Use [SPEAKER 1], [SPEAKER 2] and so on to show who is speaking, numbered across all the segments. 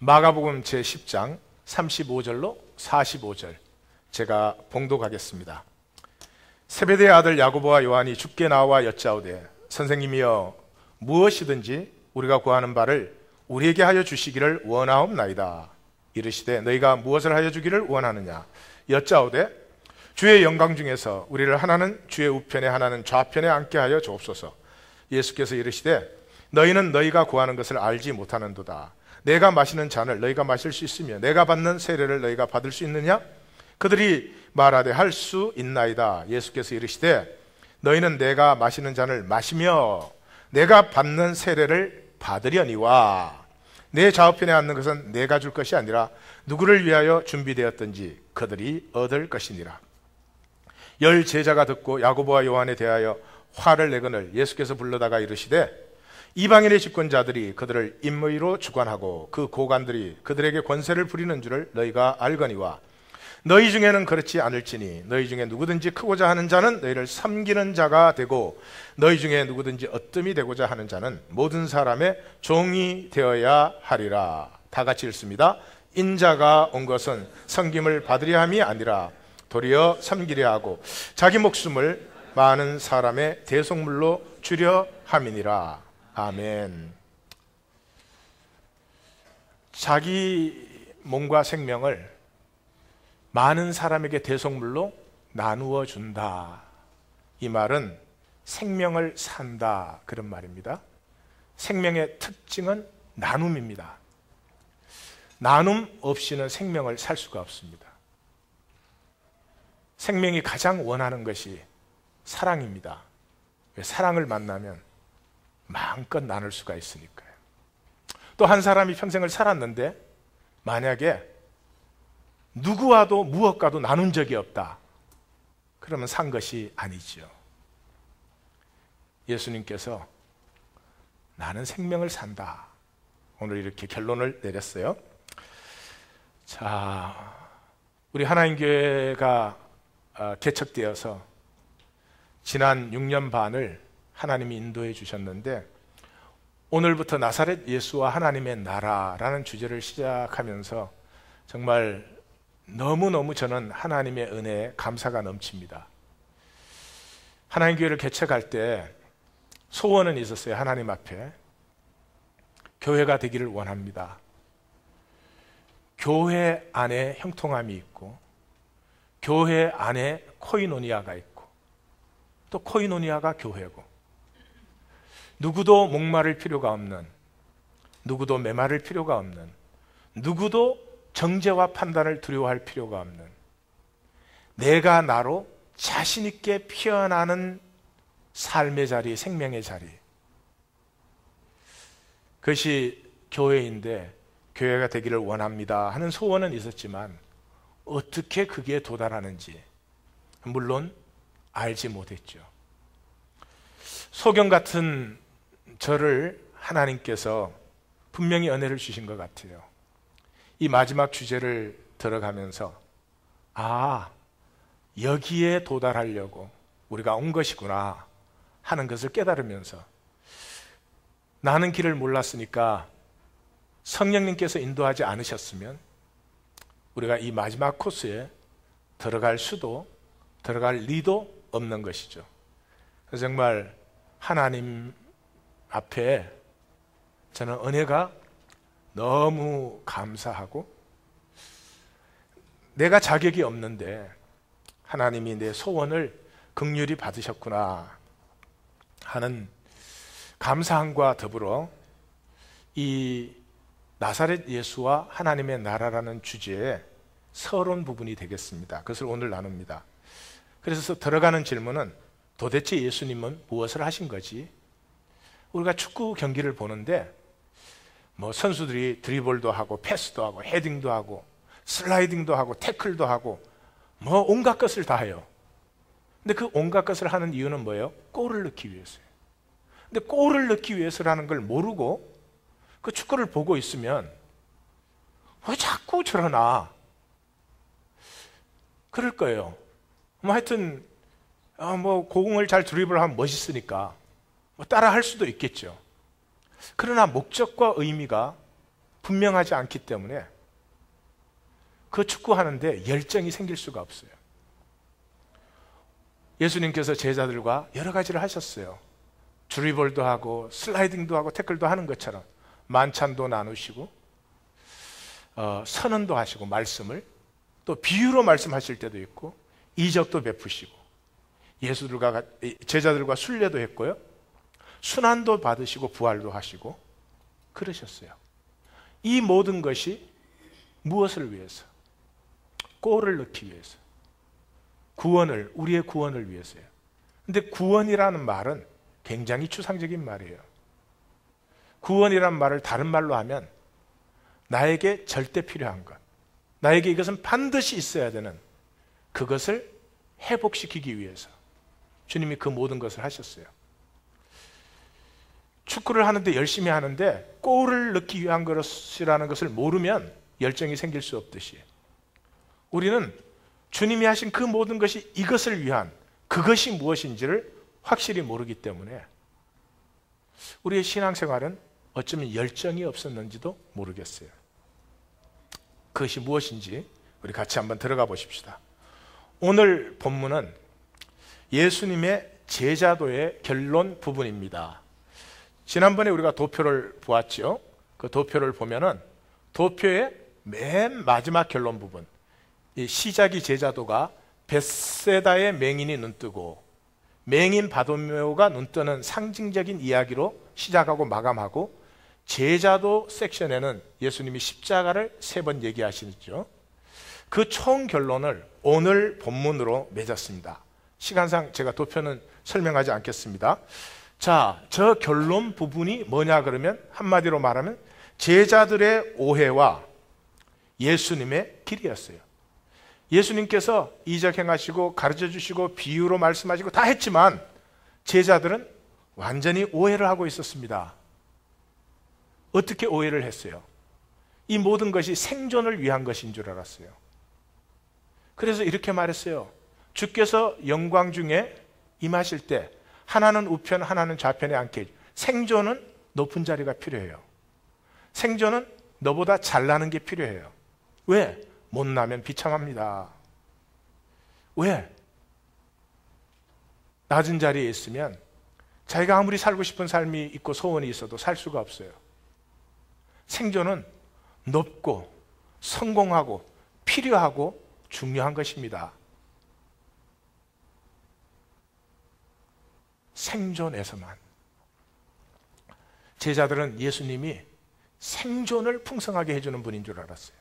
[SPEAKER 1] 마가복음 제10장 35절로 45절 제가 봉독하겠습니다. 세베대의 아들 야고보와 요한이 주께 나와 여짜오되 선생님이여 무엇이든지 우리가 구하는 바를 우리에게 하여 주시기를 원하옵나이다. 이르시되 너희가 무엇을 하여 주기를 원하느냐 여짜오되 주의 영광 중에서 우리를 하나는 주의 우편에 하나는 좌편에 앉게 하여 주옵소서. 예수께서 이르시되 너희는 너희가 구하는 것을 알지 못하는도다. 내가 마시는 잔을 너희가 마실 수 있으며 내가 받는 세례를 너희가 받을 수 있느냐? 그들이 말하되 할 수 있나이다. 예수께서 이르시되 너희는 내가 마시는 잔을 마시며 내가 받는 세례를 받으려니와 내 좌우편에 앉는 것은 내가 줄 것이 아니라 누구를 위하여 준비되었든지 그들이 얻을 것이니라. 열 제자가 듣고 야고보와 요한에 대하여 화를 내거늘 예수께서 불러다가 이르시되 이방인의 집권자들이 그들을 임의로 주관하고 그 고관들이 그들에게 권세를 부리는 줄을 너희가 알거니와 너희 중에는 그렇지 않을지니 너희 중에 누구든지 크고자 하는 자는 너희를 섬기는 자가 되고 너희 중에 누구든지 어뜸이 되고자 하는 자는 모든 사람의 종이 되어야 하리라. 다 같이 읽습니다. 인자가 온 것은 섬김을 받으려 함이 아니라 도리어 섬기려 하고 자기 목숨을 많은 사람의 대속물로 주려 함이니라. 아멘. 자기 몸과 생명을 많은 사람에게 대속물로 나누어 준다. 이 말은 생명을 산다 그런 말입니다. 생명의 특징은 나눔입니다. 나눔 없이는 생명을 살 수가 없습니다. 생명이 가장 원하는 것이 사랑입니다. 사랑을 만나면 마음껏 나눌 수가 있으니까요. 또 한 사람이 평생을 살았는데 만약에 누구와도 무엇과도 나눈 적이 없다. 그러면 산 것이 아니지요. 예수님께서 나는 생명을 산다. 오늘 이렇게 결론을 내렸어요. 자, 우리 하나님교회가 개척되어서 지난 6년 반을 하나님이 인도해 주셨는데 오늘부터 나사렛 예수와 하나님의 나라라는 주제를 시작하면서 정말 너무너무 저는 하나님의 은혜에 감사가 넘칩니다. 하나님 교회를 개척할 때 소원은 있었어요. 하나님 앞에 교회가 되기를 원합니다. 교회 안에 형통함이 있고 교회 안에 코이노니아가 있고 또 코이노니아가 교회고 누구도 목마를 필요가 없는, 누구도 메마를 필요가 없는, 누구도 정죄와 판단을 두려워할 필요가 없는 내가 나로 자신 있게 피어나는 삶의 자리, 생명의 자리, 그것이 교회인데 교회가 되기를 원합니다 하는 소원은 있었지만 어떻게 그게 도달하는지 물론 알지 못했죠. 소경 같은 저를 하나님께서 분명히 은혜를 주신 것 같아요. 이 마지막 주제를 들어가면서 여기에 도달하려고 우리가 온 것이구나 하는 것을 깨달으면서 나는 길을 몰랐으니까 성령님께서 인도하지 않으셨으면 우리가 이 마지막 코스에 들어갈 수도 들어갈 리도 없는 것이죠. 그래서 정말 하나님 앞에 저는 은혜가 너무 감사하고 내가 자격이 없는데 하나님이 내 소원을 긍휼히 받으셨구나 하는 감사함과 더불어 이 나사렛 예수와 하나님의 나라라는 주제에 서론 부분이 되겠습니다. 그것을 오늘 나눕니다. 그래서 들어가는 질문은 도대체 예수님은 무엇을 하신 거지? 우리가 축구 경기를 보는데 선수들이 드리블도 하고 패스도 하고 헤딩도 하고 슬라이딩도 하고 태클도 하고 온갖 것을 다 해요. 근데 그 온갖 것을 하는 이유는 뭐예요? 골을 넣기 위해서예요. 근데 골을 넣기 위해서라는 걸 모르고 그 축구를 보고 있으면 왜 자꾸 저러나? 그럴 거예요. 하여튼 공을 잘 드리블하면 멋있으니까 따라 할 수도 있겠죠. 그러나 목적과 의미가 분명하지 않기 때문에 그 축구하는데 열정이 생길 수가 없어요. 예수님께서 제자들과 여러 가지를 하셨어요. 드리블도 하고 슬라이딩도 하고 태클도 하는 것처럼 만찬도 나누시고 선언도 하시고 말씀을 또 비유로 말씀하실 때도 있고 이적도 베푸시고 제자들과 순례도 했고요. 순환도 받으시고 부활도 하시고 그러셨어요. 이 모든 것이 무엇을 위해서? 골을 넣기 위해서. 우리의 구원을 위해서요. 근데 구원이라는 말은 굉장히 추상적인 말이에요. 구원이라는 말을 다른 말로 하면 나에게 절대 필요한 것, 나에게 이것은 반드시 있어야 되는 그것을 회복시키기 위해서 주님이 그 모든 것을 하셨어요. 축구를 하는데 열심히 하는데 골을 넣기 위한 것이라는 것을 모르면 열정이 생길 수 없듯이 우리는 주님이 하신 그 모든 것이 이것을 위한 그것이 무엇인지를 확실히 모르기 때문에 우리의 신앙생활은 어쩌면 열정이 없었는지도 모르겠어요. 그것이 무엇인지 우리 같이 한번 들어가 보십시다. 오늘 본문은 예수님의 제자도의 결론 부분입니다. 지난번에 우리가 도표를 보았죠. 그 도표를 보면은 도표의 맨 마지막 결론 부분, 이 시작이 제자도가 벳세다의 맹인이 눈뜨고 맹인 바도메오가 눈뜨는 상징적인 이야기로 시작하고 마감하고 제자도 섹션에는 예수님이 십자가를 3번 얘기하시죠. 그 총 결론을 오늘 본문으로 맺었습니다. 시간상 제가 도표는 설명하지 않겠습니다. 자, 저 결론 부분이 뭐냐 그러면 한마디로 말하면 제자들의 오해와 예수님의 길이었어요. 예수님께서 이적 행하시고 가르쳐 주시고 비유로 말씀하시고 다 했지만 제자들은 완전히 오해를 하고 있었습니다. 어떻게 오해를 했어요? 이 모든 것이 생존을 위한 것인 줄 알았어요. 그래서 이렇게 말했어요. 주께서 영광 중에 임하실 때 하나는 우편 하나는 좌편에 앉게 생존은 높은 자리가 필요해요. 생존은 너보다 잘나는 게 필요해요. 왜? 못나면 비참합니다. 왜? 낮은 자리에 있으면 자기가 아무리 살고 싶은 삶이 있고 소원이 있어도 살 수가 없어요. 생존은 높고 성공하고 필요하고 중요한 것입니다. 생존에서만. 제자들은 예수님이 생존을 풍성하게 해주는 분인 줄 알았어요.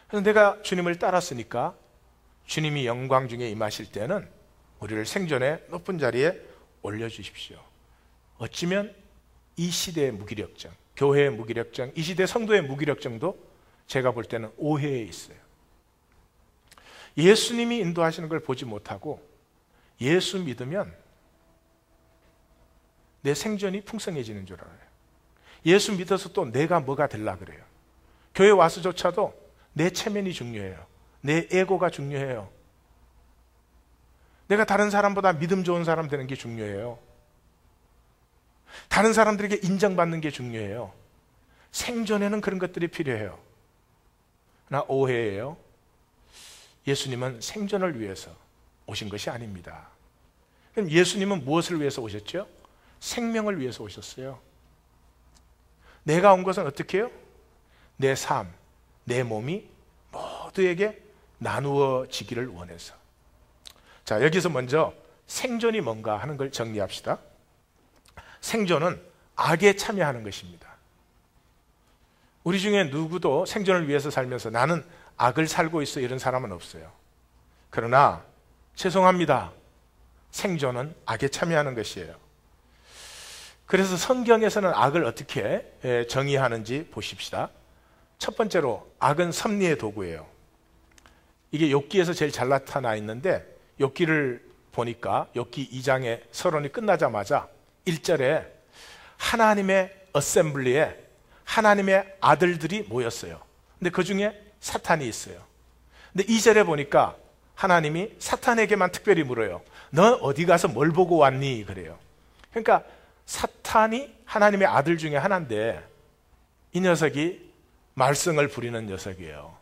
[SPEAKER 1] 그래서 내가 주님을 따랐으니까 주님이 영광 중에 임하실 때는 우리를 생존의 높은 자리에 올려주십시오. 어찌면 이 시대의 무기력증, 교회의 무기력증, 이 시대 성도의 무기력증도 제가 볼 때는 오해에 있어요. 예수님이 인도하시는 걸 보지 못하고 예수 믿으면 내 생존이 풍성해지는 줄 알아요. 예수 믿어서 또 내가 뭐가 되려 그래요. 교회 와서조차도 내 체면이 중요해요. 내 에고가 중요해요. 내가 다른 사람보다 믿음 좋은 사람 되는 게 중요해요. 다른 사람들에게 인정받는 게 중요해요. 생존에는 그런 것들이 필요해요. 그러나 오해예요. 예수님은 생존을 위해서 오신 것이 아닙니다. 그럼 예수님은 무엇을 위해서 오셨죠? 생명을 위해서 오셨어요. 내가 온 것은 어떻게 해요? 내 삶, 내 몸이 모두에게 나누어지기를 원해서. 자, 여기서 먼저 생존이 뭔가 하는 걸 정리합시다. 생존은 악에 참여하는 것입니다. 우리 중에 누구도 생존을 위해서 살면서 나는 악을 살고 있어 이런 사람은 없어요. 그러나 죄송합니다. 생존은 악에 참여하는 것이에요. 그래서 성경에서는 악을 어떻게 정의하는지 보십시다. 첫 번째로 악은 섭리의 도구예요. 이게 욥기에서 제일 잘 나타나 있는데 욥기를 보니까 욥기 2장의 서론이 끝나자마자 1절에 하나님의 어셈블리에 하나님의 아들들이 모였어요. 근데 그 중에 사탄이 있어요. 근데 2절에 보니까 하나님이 사탄에게만 특별히 물어요. 너 어디 가서 뭘 보고 왔니? 그래요. 그러니까 사탄이 하나님의 아들 중에 하나인데 이 녀석이 말썽을 부리는 녀석이에요.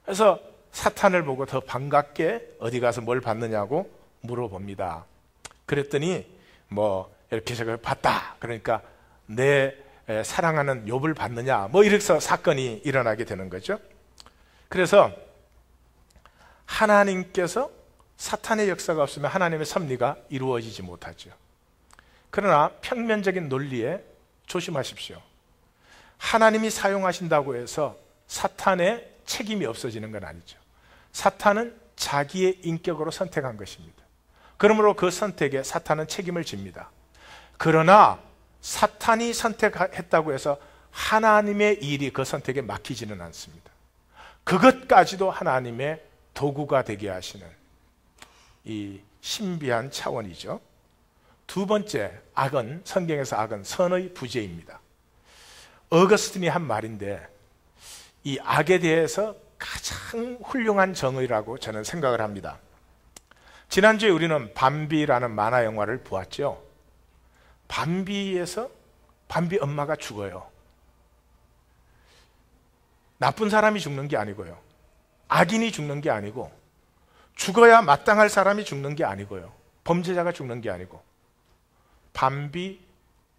[SPEAKER 1] 그래서 사탄을 보고 더 반갑게 어디 가서 뭘 봤느냐고 물어봅니다. 그랬더니 뭐 이렇게 제가 봤다. 그러니까 내 사랑하는 욥을 봤느냐, 뭐 이래서 사건이 일어나게 되는 거죠. 그래서 하나님께서 사탄의 역사가 없으면 하나님의 섭리가 이루어지지 못하죠. 그러나 평면적인 논리에 조심하십시오. 하나님이 사용하신다고 해서 사탄의 책임이 없어지는 건 아니죠. 사탄은 자기의 인격으로 선택한 것입니다. 그러므로 그 선택에 사탄은 책임을 집니다. 그러나 사탄이 선택했다고 해서 하나님의 일이 그 선택에 맡기지는 않습니다. 그것까지도 하나님의 도구가 되게 하시는 이 신비한 차원이죠. 두 번째, 악은, 성경에서 악은 선의 부재입니다. 어거스틴이 한 말인데 이 악에 대해서 가장 훌륭한 정의라고 저는 생각을 합니다. 지난주에 우리는 밤비라는 만화 영화를 보았죠. 밤비에서 밤비 엄마가 죽어요. 나쁜 사람이 죽는 게 아니고요, 악인이 죽는 게 아니고, 죽어야 마땅할 사람이 죽는 게 아니고요, 범죄자가 죽는 게 아니고, 밤비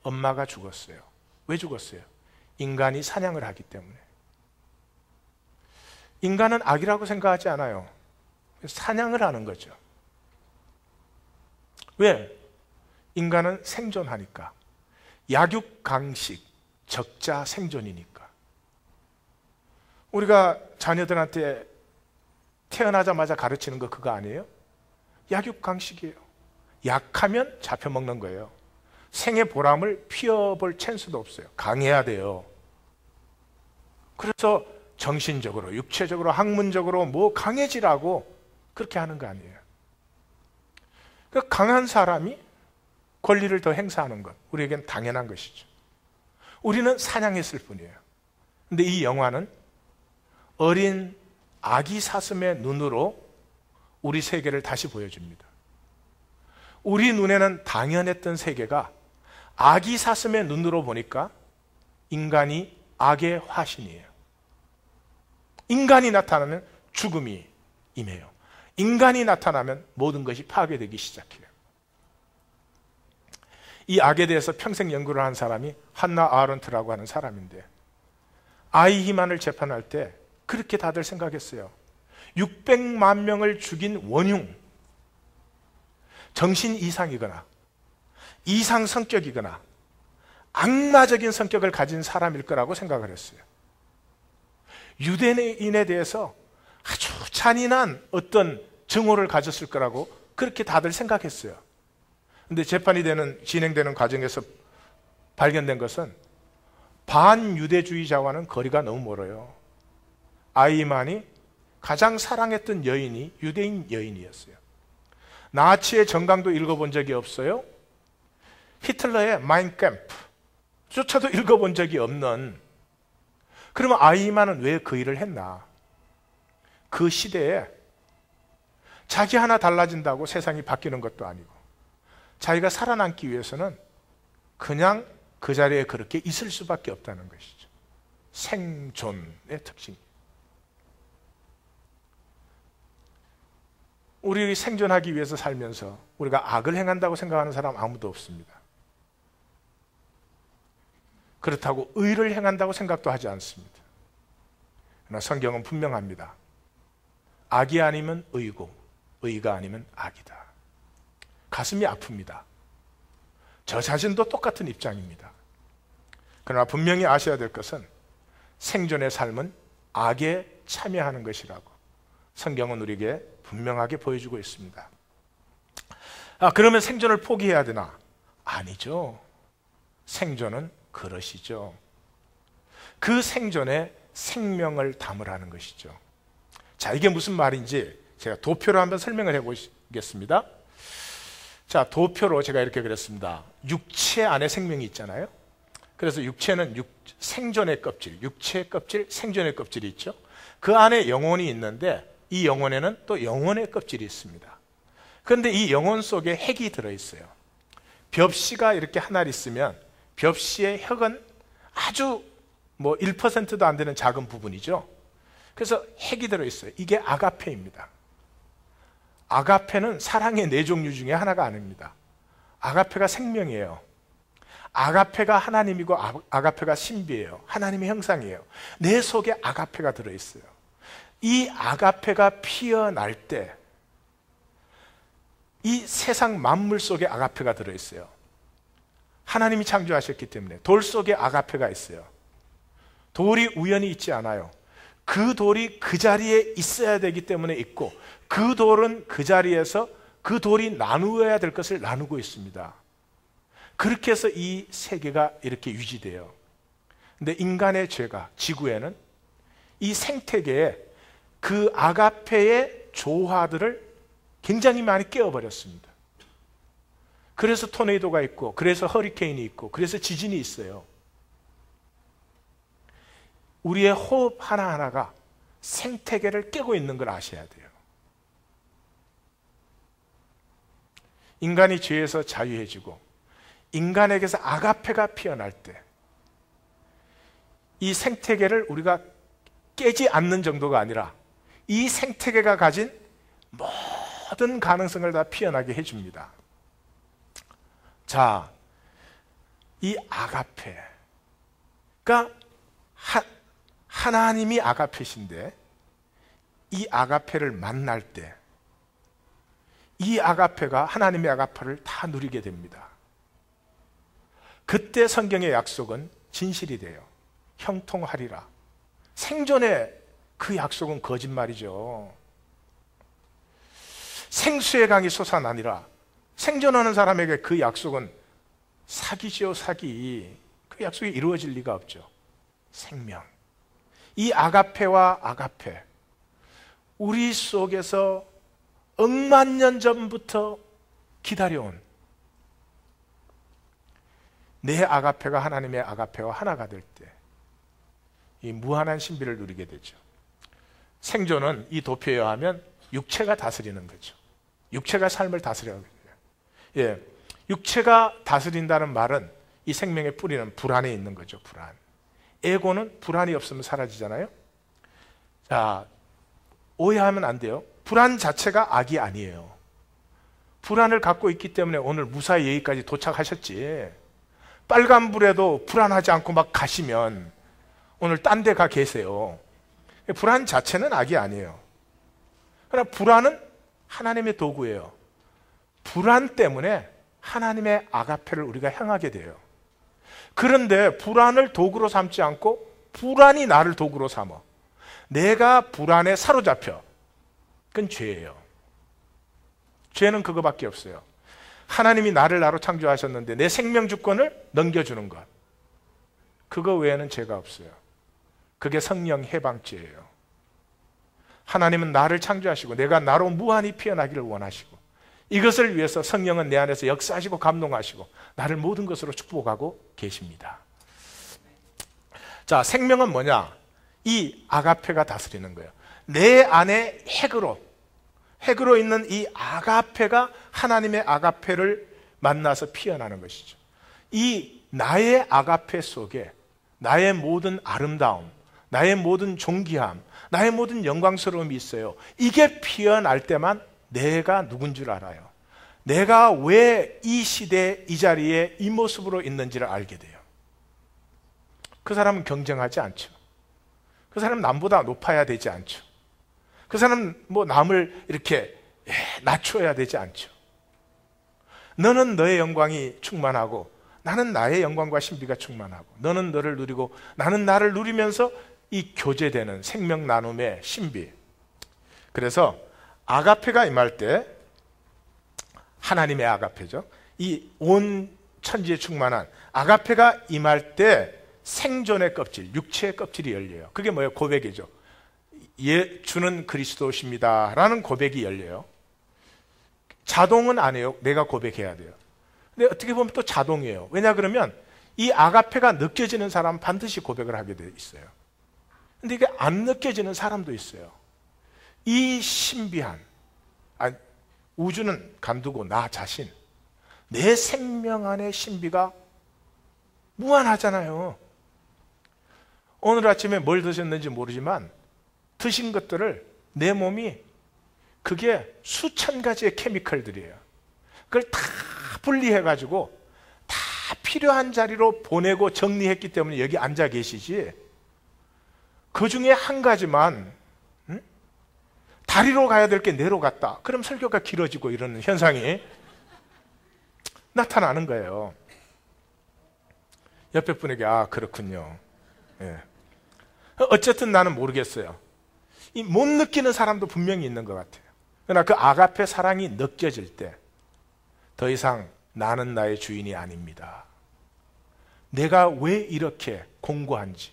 [SPEAKER 1] 엄마가 죽었어요. 왜 죽었어요? 인간이 사냥을 하기 때문에. 인간은 악이라고 생각하지 않아요. 사냥을 하는 거죠. 왜? 인간은 생존하니까. 약육강식, 적자 생존이니까. 우리가 자녀들한테 태어나자마자 가르치는 거 그거 아니에요? 약육강식이에요. 약하면 잡혀먹는 거예요. 생의 보람을 피워볼 찬스도 없어요. 강해야 돼요. 그래서 정신적으로, 육체적으로, 학문적으로 뭐 강해지라고 그렇게 하는 거 아니에요. 그 강한 사람이 권리를 더 행사하는 것, 우리에겐 당연한 것이죠. 우리는 사냥했을 뿐이에요. 근데 이 영화는 어린 아기 사슴의 눈으로 우리 세계를 다시 보여줍니다. 우리 눈에는 당연했던 세계가 아기 사슴의 눈으로 보니까 인간이 악의 화신이에요. 인간이 나타나면 죽음이 임해요. 인간이 나타나면 모든 것이 파괴되기 시작해요. 이 악에 대해서 평생 연구를 한 사람이 한나 아렌트라고 하는 사람인데, 아이 희만을 재판할 때 그렇게 다들 생각했어요. 600만 명을 죽인 원흉, 정신 이상이거나 이상 성격이거나 악마적인 성격을 가진 사람일 거라고 생각을 했어요. 유대인에 대해서 아주 잔인한 어떤 증오를 가졌을 거라고 그렇게 다들 생각했어요. 근데 재판이 진행되는 과정에서 발견된 것은 반유대주의자와는 거리가 너무 멀어요. 아이만이 가장 사랑했던 여인이 유대인 여인이었어요. 나치의 정강도 읽어본 적이 없어요. 히틀러의 마인캠프 조차도 읽어본 적이 없는, 그러면 아이만은 왜 그 일을 했나? 그 시대에 자기 하나 달라진다고 세상이 바뀌는 것도 아니고, 자기가 살아남기 위해서는 그냥 그 자리에 그렇게 있을 수밖에 없다는 것이죠. 생존의 특징. 우리 생존하기 위해서 살면서 우리가 악을 행한다고 생각하는 사람 아무도 없습니다. 그렇다고 의를 행한다고 생각도 하지 않습니다. 그러나 성경은 분명합니다. 악이 아니면 의고 의가 아니면 악이다. 가슴이 아픕니다. 저 자신도 똑같은 입장입니다. 그러나 분명히 아셔야 될 것은 생존의 삶은 악에 참여하는 것이라고 성경은 우리에게 분명하게 보여주고 있습니다. 그러면 생존을 포기해야 되나? 아니죠. 생존은 그러시죠. 그 생존에 생명을 담으라는 것이죠. 자, 이게 무슨 말인지 제가 도표로 한번 설명을 해보겠습니다. 자, 도표로 제가 이렇게 그렸습니다. 육체 안에 생명이 있잖아요. 그래서 육체는 생존의 껍질, 육체의 껍질, 생존의 껍질이 있죠. 그 안에 영혼이 있는데 이 영혼에는 또 영혼의 껍질이 있습니다. 그런데 이 영혼 속에 핵이 들어있어요. 벽시가 이렇게 하나 있으면 벽시의 혁은 아주 뭐 1%도 안 되는 작은 부분이죠. 그래서 핵이 들어있어요. 이게 아가페입니다. 아가페는 사랑의 네 종류 중에 하나가 아닙니다. 아가페가 생명이에요. 아가페가 하나님이고 아가페가 신비예요. 하나님의 형상이에요. 내 속에 아가페가 들어있어요. 이 아가페가 피어날 때 이 세상 만물 속에 아가페가 들어있어요. 하나님이 창조하셨기 때문에 돌 속에 아가페가 있어요. 돌이 우연히 있지 않아요. 그 돌이 그 자리에 있어야 되기 때문에 있고, 그 돌은 그 자리에서 그 돌이 나누어야 될 것을 나누고 있습니다. 그렇게 해서 이 세계가 이렇게 유지돼요. 근데 인간의 죄가, 지구에는 이 생태계에 그 아가페의 조화들을 굉장히 많이 깨어버렸습니다. 그래서 토네이도가 있고, 그래서 허리케인이 있고, 그래서 지진이 있어요. 우리의 호흡 하나하나가 생태계를 깨고 있는 걸 아셔야 돼요. 인간이 죄에서 자유해지고 인간에게서 아가페가 피어날 때 이 생태계를 우리가 깨지 않는 정도가 아니라 이 생태계가 가진 모든 가능성을 다 피어나게 해줍니다. 자, 이 아가페가 하나님이 아가페신데, 이 아가페를 만날 때 이 아가페가 하나님의 아가페를 다 누리게 됩니다. 그때 성경의 약속은 진실이 돼요. 형통하리라. 생전에 그 약속은 거짓말이죠. 생수의 강이 솟아나니라. 생존하는 사람에게 그 약속은 사기죠, 사기. 그 약속이 이루어질 리가 없죠. 생명. 이 아가페와 아가페, 우리 속에서 억만 년 전부터 기다려온 내 아가페가 하나님의 아가페와 하나가 될 때 이 무한한 신비를 누리게 되죠. 생존은 이 도표에 의하면 육체가 다스리는 거죠. 육체가 삶을 다스려가게 돼요. 예, 육체가 다스린다는 말은 이 생명의 뿌리는 불안에 있는 거죠. 불안. 에고는 불안이 없으면 사라지잖아요. 자, 오해하면 안 돼요. 불안 자체가 악이 아니에요. 불안을 갖고 있기 때문에 오늘 무사히 여기까지 도착하셨지. 빨간불에도 불안하지 않고 막 가시면 오늘 딴 데 가 계세요. 불안 자체는 악이 아니에요. 그러나 불안은 하나님의 도구예요. 불안 때문에 하나님의 아가페를 우리가 향하게 돼요. 그런데 불안을 도구로 삼지 않고 불안이 나를 도구로 삼어 내가 불안에 사로잡혀. 그건 죄예요. 죄는 그거밖에 없어요. 하나님이 나를 나로 창조하셨는데 내 생명 주권을 넘겨주는 것, 그거 외에는 죄가 없어요. 그게 성령 해방죄예요. 하나님은 나를 창조하시고 내가 나로 무한히 피어나기를 원하시고, 이것을 위해서 성령은 내 안에서 역사하시고 감동하시고 나를 모든 것으로 축복하고 계십니다. 자, 생명은 뭐냐? 이 아가페가 다스리는 거예요. 내 안에 핵으로 있는 이 아가페가 하나님의 아가페를 만나서 피어나는 것이죠. 이 나의 아가페 속에 나의 모든 아름다움, 나의 모든 존귀함, 나의 모든 영광스러움이 있어요. 이게 피어날 때만 내가 누군 줄 알아요. 내가 왜 이 시대에 이 자리에 이 모습으로 있는지를 알게 돼요. 그 사람은 경쟁하지 않죠. 그 사람은 남보다 높아야 되지 않죠. 그 사람은 뭐 남을 이렇게 낮춰야 되지 않죠. 너는 너의 영광이 충만하고 나는 나의 영광과 신비가 충만하고, 너는 너를 누리고 나는 나를 누리면서 이 교제되는 생명 나눔의 신비. 그래서 아가페가 임할 때, 하나님의 아가페죠. 이 온 천지에 충만한 아가페가 임할 때 생존의 껍질, 육체의 껍질이 열려요. 그게 뭐예요? 고백이죠. 예, 주는 그리스도십니다 라는 고백이 열려요. 자동은 아니에요. 내가 고백해야 돼요. 근데 어떻게 보면 또 자동이에요. 왜냐 그러면 이 아가페가 느껴지는 사람은 반드시 고백을 하게 돼 있어요. 근데 이게 안 느껴지는 사람도 있어요. 이 신비한, 우주는 간두고 나 자신, 내 생명 안의 신비가 무한하잖아요. 오늘 아침에 뭘 드셨는지 모르지만 드신 것들을 내 몸이 그게 수천 가지의 케미컬들이에요. 그걸 다 분리해가지고 다 필요한 자리로 보내고 정리했기 때문에 여기 앉아 계시지, 그 중에 한 가지만 다리로 가야 될 게 뇌로 갔다. 그럼 설교가 길어지고 이런 현상이 나타나는 거예요. 옆에 분에게 아 그렇군요. 예. 어쨌든 나는 모르겠어요. 이 못 느끼는 사람도 분명히 있는 것 같아요. 그러나 그 아가페 사랑이 느껴질 때 더 이상 나는 나의 주인이 아닙니다. 내가 왜 이렇게 공고한지,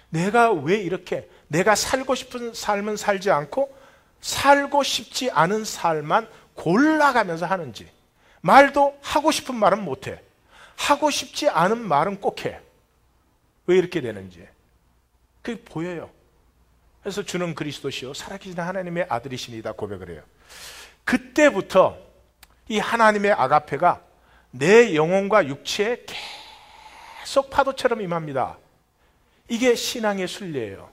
[SPEAKER 1] 내가 왜 이렇게 내가 살고 싶은 삶은 살지 않고 살고 싶지 않은 삶만 골라가면서 하는지, 말도 하고 싶은 말은 못해, 하고 싶지 않은 말은 꼭 해. 왜 이렇게 되는지 그게 보여요. 그래서 주는 그리스도시요 살아계신 하나님의 아들이시니다 고백을 해요. 그때부터 이 하나님의 아가페가 내 영혼과 육체에 계속 파도처럼 임합니다. 이게 신앙의 순례예요.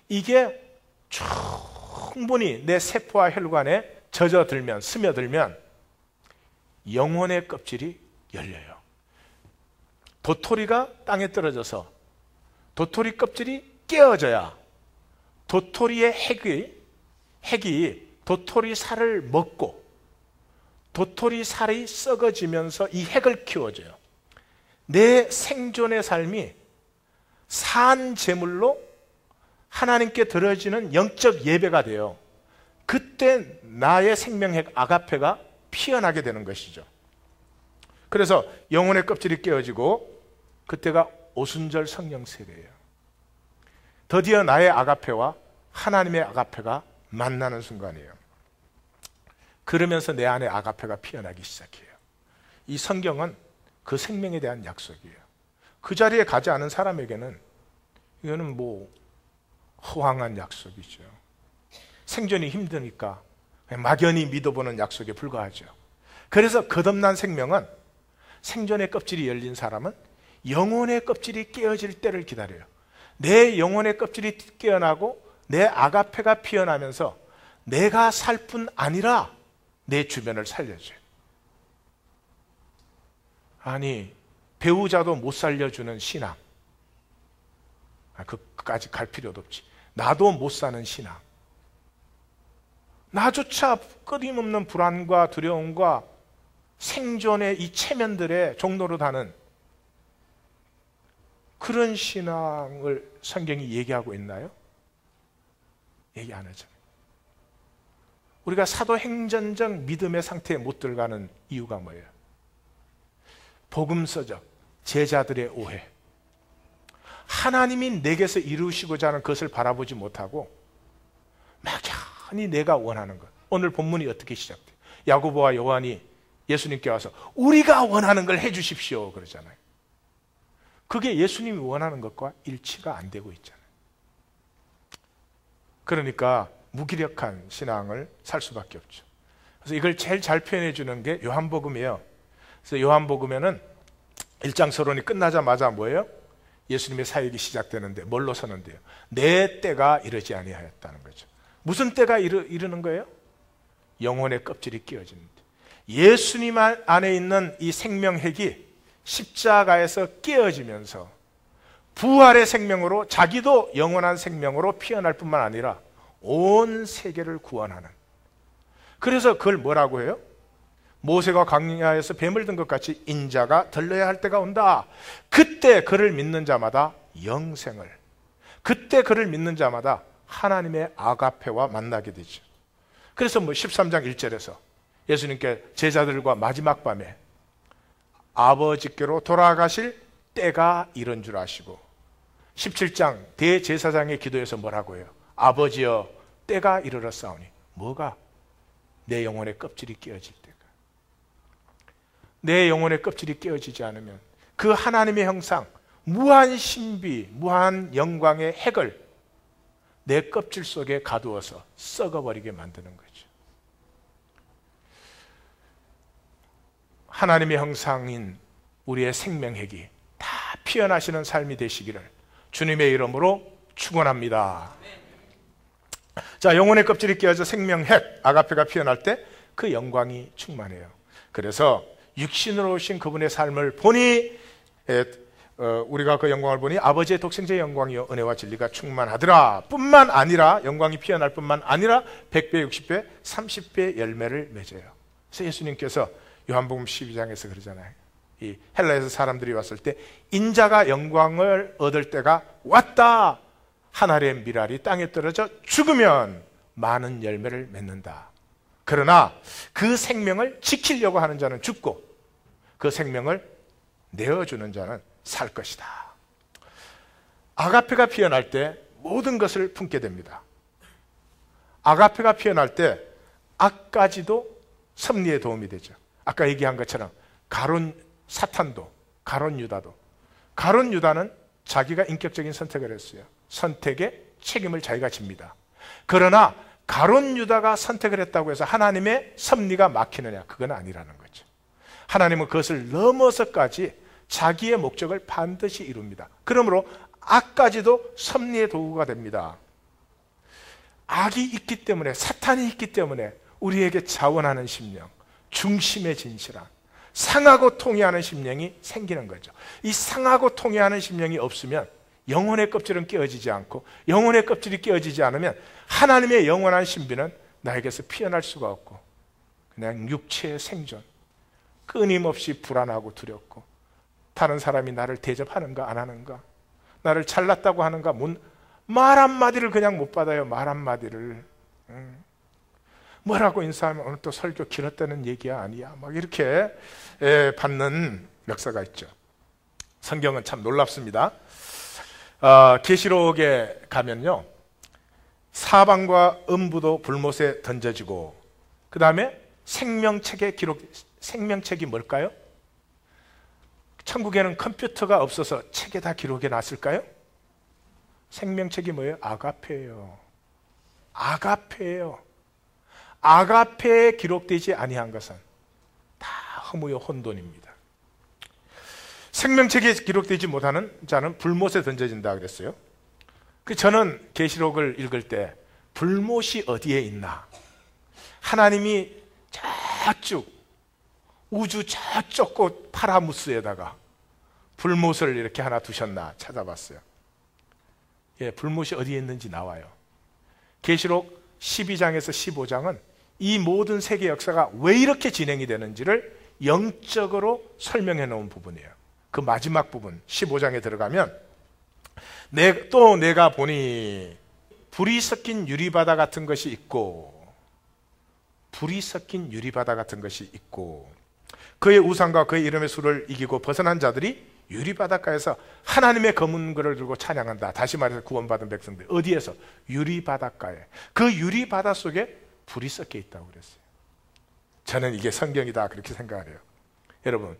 [SPEAKER 1] 이게 충분히 내 세포와 혈관에 젖어들면, 스며들면 영혼의 껍질이 열려요. 도토리가 땅에 떨어져서 도토리 껍질이 깨어져야 도토리의 핵이 도토리 살을 먹고 도토리 살이 썩어지면서 이 핵을 키워줘요. 내 생존의 삶이 산 제물로 하나님께 드려지는 영적 예배가 돼요. 그때 나의 생명핵 아가페가 피어나게 되는 것이죠. 그래서 영혼의 껍질이 깨어지고 그때가 오순절 성령 세례예요. 드디어 나의 아가페와 하나님의 아가페가 만나는 순간이에요. 그러면서 내 안에 아가페가 피어나기 시작해요. 이 성경은 그 생명에 대한 약속이에요. 그 자리에 가지 않은 사람에게는 이거는 뭐 허황한 약속이죠. 생존이 힘드니까 막연히 믿어보는 약속에 불과하죠. 그래서 거듭난 생명은, 생존의 껍질이 열린 사람은 영혼의 껍질이 깨어질 때를 기다려요. 내 영혼의 껍질이 깨어나고 내 아가페가 피어나면서 내가 살 뿐 아니라 내 주변을 살려줘요. 아니, 배우자도 못 살려주는 신앙, 그까지 갈 필요도 없지. 나도 못 사는 신앙, 나조차 끊임없는 불안과 두려움과 생존의 이 체면들의 종로로 다는 그런 신앙을 성경이 얘기하고 있나요? 얘기 안 하잖아요. 우리가 사도행전적 믿음의 상태에 못 들어가는 이유가 뭐예요? 복음서적 제자들의 오해, 하나님이 내게서 이루시고자 하는 것을 바라보지 못하고 막연히 내가 원하는 것. 오늘 본문이 어떻게 시작돼요? 야고보와 요한이 예수님께 와서 우리가 원하는 걸 해주십시오 그러잖아요. 그게 예수님이 원하는 것과 일치가 안 되고 있잖아요. 그러니까 무기력한 신앙을 살 수밖에 없죠. 그래서 이걸 제일 잘 표현해 주는 게 요한복음이에요. 그래서 요한복음에는 1장 서론이 끝나자마자 뭐예요? 예수님의 사역이 시작되는데 뭘로 서는데요? 내 때가 이르지 아니하였다는 거죠. 무슨 때가 이르는 거예요? 영혼의 껍질이 끼어지는데, 예수님 안에 있는 이 생명핵이 십자가에서 깨어지면서 부활의 생명으로 자기도 영원한 생명으로 피어날 뿐만 아니라 온 세계를 구원하는. 그래서 그걸 뭐라고 해요? 모세가 광야에서 뱀을 든 것 같이 인자가 들러야 할 때가 온다. 그때 그를 믿는 자마다 영생을, 그때 그를 믿는 자마다 하나님의 아가페와 만나게 되죠. 그래서 13장 1절에서 예수님께 제자들과 마지막 밤에 아버지께로 돌아가실 때가 이른 줄 아시고, 17장 대제사장의 기도에서 뭐라고 해요? 아버지여 때가 이르렀사오니. 뭐가? 내 영혼의 껍질이 깨어질 때가. 내 영혼의 껍질이 깨어지지 않으면 그 하나님의 형상, 무한 신비, 무한 영광의 핵을 내 껍질 속에 가두어서 썩어버리게 만드는 거죠. 하나님의 형상인 우리의 생명핵이 다 피어나시는 삶이 되시기를 주님의 이름으로 축원합니다. 자, 영혼의 껍질이 깨어져 생명핵 아가페가 피어날 때 그 영광이 충만해요. 그래서 육신으로 오신 그분의 삶을 보니 우리가 그 영광을 보니 아버지의 독생자의 영광이요 은혜와 진리가 충만하더라 뿐만 아니라 영광이 피어날 뿐만 아니라 100배, 60배, 30배 열매를 맺어요. 그래서 예수님께서 요한복음 12장에서 그러잖아요. 이 헬라에서 사람들이 왔을 때 인자가 영광을 얻을 때가 왔다. 한 알의 밀알이 땅에 떨어져 죽으면 많은 열매를 맺는다. 그러나 그 생명을 지키려고 하는 자는 죽고 그 생명을 내어주는 자는 살 것이다. 아가페가 피어날 때 모든 것을 품게 됩니다. 아가페가 피어날 때 악까지도 섭리에 도움이 되죠. 아까 얘기한 것처럼 가룟 사탄도, 가룟 유다도. 가룟 유다는 자기가 인격적인 선택을 했어요. 선택에 책임을 자기가 집니다. 그러나 가룟 유다가 선택을 했다고 해서 하나님의 섭리가 막히느냐? 그건 아니라는 거죠. 하나님은 그것을 넘어서까지 자기의 목적을 반드시 이룹니다. 그러므로 악까지도 섭리의 도구가 됩니다. 악이 있기 때문에, 사탄이 있기 때문에 우리에게 자원하는 심령, 중심의 진실한 상하고 통해하는 심령이 생기는 거죠. 이 상하고 통해하는 심령이 없으면 영혼의 껍질은 깨어지지 않고, 영혼의 껍질이 깨어지지 않으면 하나님의 영원한 신비는 나에게서 피어날 수가 없고 그냥 육체의 생존, 끊임없이 불안하고 두렵고, 다른 사람이 나를 대접하는가 안 하는가, 나를 잘났다고 하는가, 말 한마디를 그냥 못 받아요. 말 한마디를. 뭐라고 인사하면 오늘 또 설교 길었다는 얘기야 아니야 막 이렇게 받는 역사가 있죠. 성경은 참 놀랍습니다. 계시록에 가면요, 사방과 음부도 불못에 던져지고, 그 다음에 생명책에 생명책이 뭘까요? 천국에는 컴퓨터가 없어서 책에 다 기록해 놨을까요? 생명책이 뭐예요? 아가페예요. 아가페예요. 아가페에 기록되지 아니한 것은 다 허무요 혼돈입니다. 생명책에 기록되지 못하는 자는 불못에 던져진다 그랬어요. 저는 계시록을 읽을 때 불못이 어디에 있나, 하나님이 저쪽 우주 저쪽 곳 파라무스에다가 불못을 이렇게 하나 두셨나 찾아봤어요. 예, 불못이 어디에 있는지 나와요. 계시록 12장에서 15장은 이 모든 세계 역사가 왜 이렇게 진행이 되는지를 영적으로 설명해 놓은 부분이에요. 그 마지막 부분 15장에 들어가면 또 내가 보니 불이 섞인 유리바다 같은 것이 있고, 불이 섞인 유리바다 같은 것이 있고, 그의 우상과 그의 이름의 수를 이기고 벗어난 자들이 유리바닷가에서 하나님의 검은 글을 들고 찬양한다. 다시 말해서 구원받은 백성들. 어디에서? 유리바닷가에. 그 유리바다 속에 불이 섞여 있다고 그랬어요. 저는 이게 성경이다 그렇게 생각을 해요. 여러분,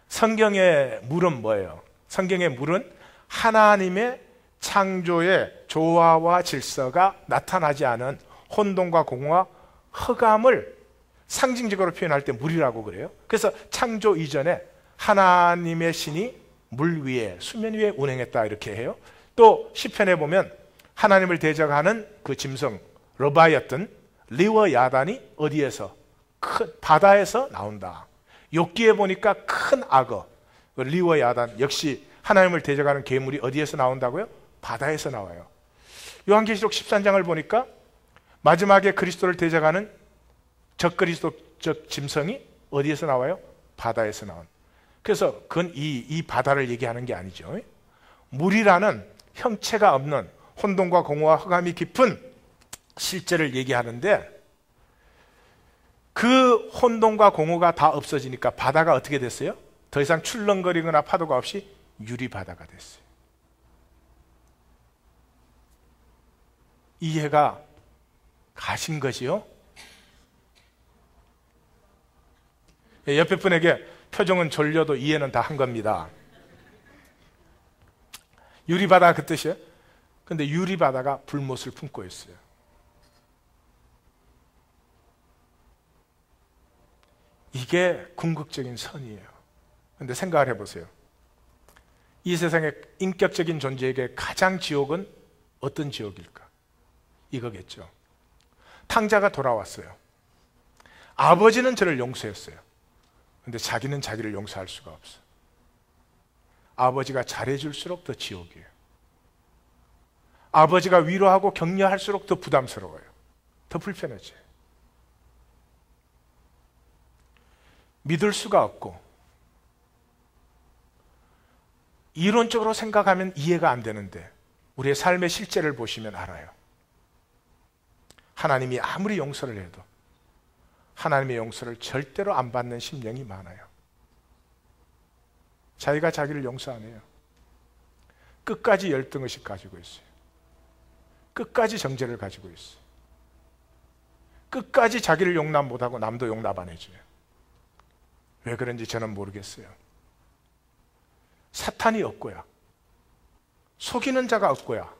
[SPEAKER 1] 성경의 물은 뭐예요? 성경의 물은 하나님의 창조의 조화와 질서가 나타나지 않은 혼돈과 공허와 흑암을 상징적으로 표현할 때 물이라고 그래요. 그래서 창조 이전에 하나님의 신이 물 위에, 수면 위에 운행했다 이렇게 해요. 또 시편에 보면 하나님을 대적하는 그 짐승 러바이어튼, 리워야단이 어디에서? 큰 바다에서 나온다. 욥기에 보니까 큰 악어 리워야단, 역시 하나님을 대적하는 괴물이 어디에서 나온다고요? 바다에서 나와요. 요한계시록 13장을 보니까 마지막에 그리스도를 대적하는 적그리스도적 짐승이 어디에서 나와요? 바다에서 나온. 그래서 그건 이 바다를 얘기하는 게 아니죠. 물이라는 형체가 없는 혼돈과 공허와 흑암이 깊은 실제를 얘기하는데, 그 혼돈과 공허가 다 없어지니까 바다가 어떻게 됐어요? 더 이상 출렁거리거나 파도가 없이 유리바다가 됐어요. 이해가 가신 것이요? 옆에 분에게 표정은 졸려도 이해는 다 한 겁니다. 유리바다 그 뜻이에요? 근데 유리바다가 불못을 품고 있어요. 이게 궁극적인 선이에요. 근데 생각을 해보세요. 이 세상의 인격적인 존재에게 가장 지옥은 어떤 지옥일까? 이거겠죠. 탕자가 돌아왔어요. 아버지는 저를 용서했어요. 근데 자기는 자기를 용서할 수가 없어. 아버지가 잘해줄수록 더 지옥이에요. 아버지가 위로하고 격려할수록 더 부담스러워요. 더 불편해져요. 믿을 수가 없고 이론적으로 생각하면 이해가 안 되는데 우리의 삶의 실제를 보시면 알아요. 하나님이 아무리 용서를 해도 하나님의 용서를 절대로 안 받는 심령이 많아요. 자기가 자기를 용서 안 해요. 끝까지 열등의식 가지고 있어요. 끝까지 정죄를 가지고 있어요. 끝까지 자기를 용납 못하고 남도 용납 안 해줘요. 왜 그런지 저는 모르겠어요. 사탄이 없고야, 속이는 자가 없고야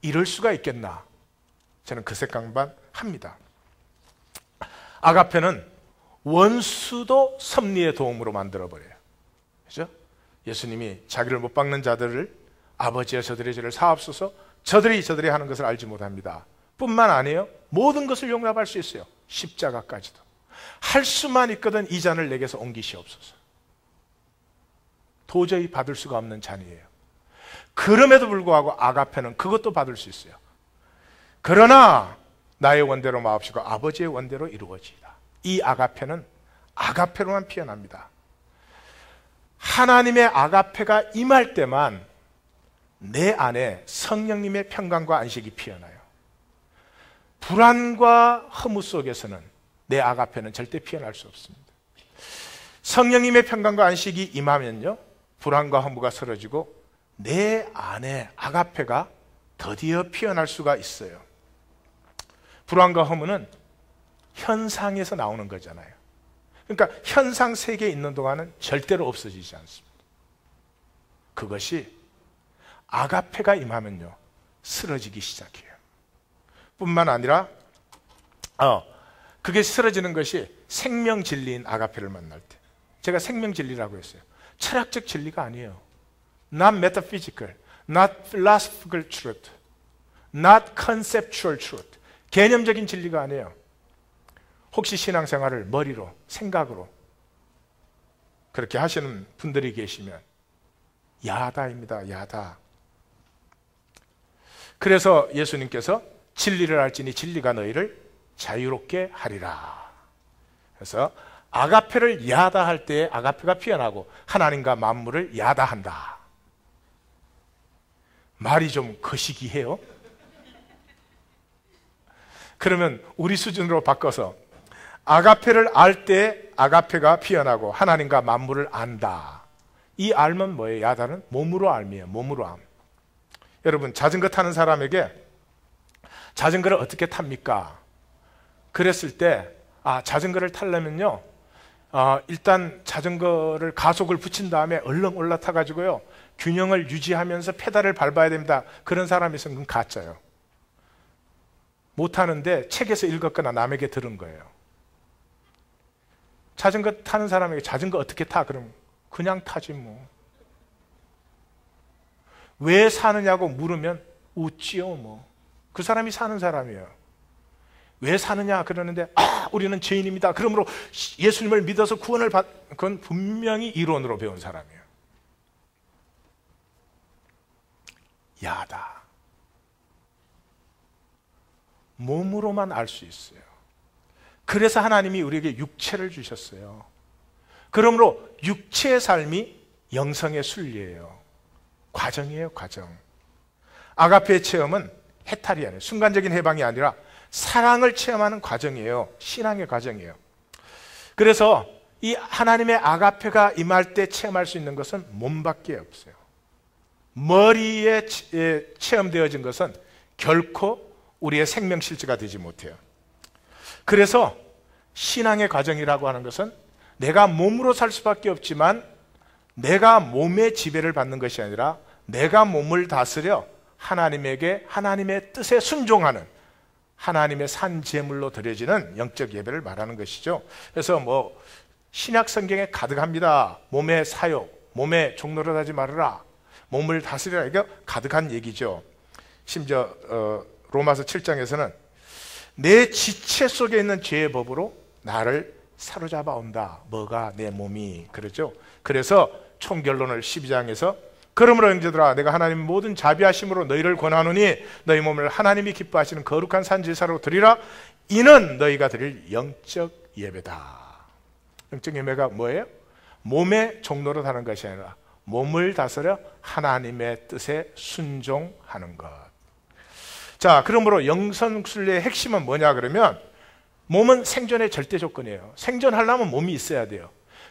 [SPEAKER 1] 이럴 수가 있겠나? 저는 그 생각만 합니다. 아가페는 원수도 섭리의 도움으로 만들어버려요. 그죠? 예수님이 자기를 못 박는 자들을 아버지여 저들의 죄를 사옵소서, 저들이 하는 것을 알지 못합니다. 뿐만 아니에요. 모든 것을 용납할 수 있어요. 십자가까지도. 할 수만 있거든 이 잔을 내게서 옮기시옵소서. 도저히 받을 수가 없는 잔이에요. 그럼에도 불구하고 아가페는 그것도 받을 수 있어요. 그러나 나의 원대로 마옵시고 아버지의 원대로 이루어지이다. 이 아가페는 아가페로만 피어납니다. 하나님의 아가페가 임할 때만 내 안에 성령님의 평강과 안식이 피어나요. 불안과 허무 속에서는 내 아가페는 절대 피어날 수 없습니다. 성령님의 평강과 안식이 임하면요, 불안과 허무가 사라지고 내 안에 아가페가 드디어 피어날 수가 있어요. 불안과 허무는 현상에서 나오는 거잖아요. 그러니까 현상 세계에 있는 동안은 절대로 없어지지 않습니다. 그것이 아가페가 임하면요, 쓰러지기 시작해요. 뿐만 아니라 그게 쓰러지는 것이 생명 진리인 아가페를 만날 때. 제가 생명 진리라고 했어요. 철학적 진리가 아니에요. Not metaphysical, not philosophical truth, not conceptual truth. 개념적인 진리가 아니에요. 혹시 신앙생활을 머리로, 생각으로 그렇게 하시는 분들이 계시면 야다입니다. 야다. 그래서 예수님께서 진리를 알지니 진리가 너희를 자유롭게 하리라. 그래서 아가페를 야다할 때에 아가페가 피어나고 하나님과 만물을 야다한다. 말이 좀 거시기해요. 그러면 우리 수준으로 바꿔서 아가페를 알 때 아가페가 피어나고 하나님과 만물을 안다. 이 알면 뭐예요? 야다는 몸으로 알미에요. 몸으로 암. 여러분, 자전거 타는 사람에게 자전거를 어떻게 탑니까? 그랬을 때 자전거를 타려면요, 일단 자전거를 가속을 붙인 다음에 얼른 올라타 가지고요 균형을 유지하면서 페달을 밟아야 됩니다. 그런 사람이 있으면 그건 가짜예요. 못하는데 책에서 읽었거나 남에게 들은 거예요. 자전거 타는 사람에게 자전거 어떻게 타? 그럼 그냥 타지 뭐. 왜 사느냐고 물으면 웃지요 뭐. 그 사람이 사는 사람이에요. 왜 사느냐 그러는데 우리는 죄인입니다. 그러므로 예수님을 믿어서 구원을 그건 분명히 이론으로 배운 사람이에요. 야다. 몸으로만 알 수 있어요. 그래서 하나님이 우리에게 육체를 주셨어요. 그러므로 육체의 삶이 영성의 순리예요. 과정이에요, 과정. 아가페의 체험은 해탈이 아니에요. 순간적인 해방이 아니라 사랑을 체험하는 과정이에요. 신앙의 과정이에요. 그래서 이 하나님의 아가페가 임할 때 체험할 수 있는 것은 몸밖에 없어요. 머리에 체험되어진 것은 결코 우리의 생명 실제가 되지 못해요. 그래서 신앙의 과정이라고 하는 것은 내가 몸으로 살 수밖에 없지만 내가 몸의 지배를 받는 것이 아니라 내가 몸을 다스려 하나님에게 하나님의 뜻에 순종하는 하나님의 산 제물로 드려지는 영적 예배를 말하는 것이죠. 그래서 신약 성경에 가득합니다. 몸의 사욕, 몸에 종노릇하지 말아라. 몸을 다스리라. 이게 가득한 얘기죠. 심지어 로마서 7장에서는 내 지체 속에 있는 죄의 법으로 나를 사로잡아 온다. 뭐가? 내 몸이. 그러죠. 그래서 총결론을 12장에서 그러므로 형제들아 내가 하나님 모든 자비하심으로 너희를 권하노니 너희 몸을 하나님이 기뻐하시는 거룩한 산제사로 드리라. 이는 너희가 드릴 영적 예배다. 영적 예배가 뭐예요? 몸의 종로로 하는 것이 아니라 몸을 다스려 하나님의 뜻에 순종하는 것. 자, 그러므로 영성순례의 핵심은 뭐냐 그러면 몸은 생존의 절대 조건이에요. 생존하려면 몸이 있어야 돼요.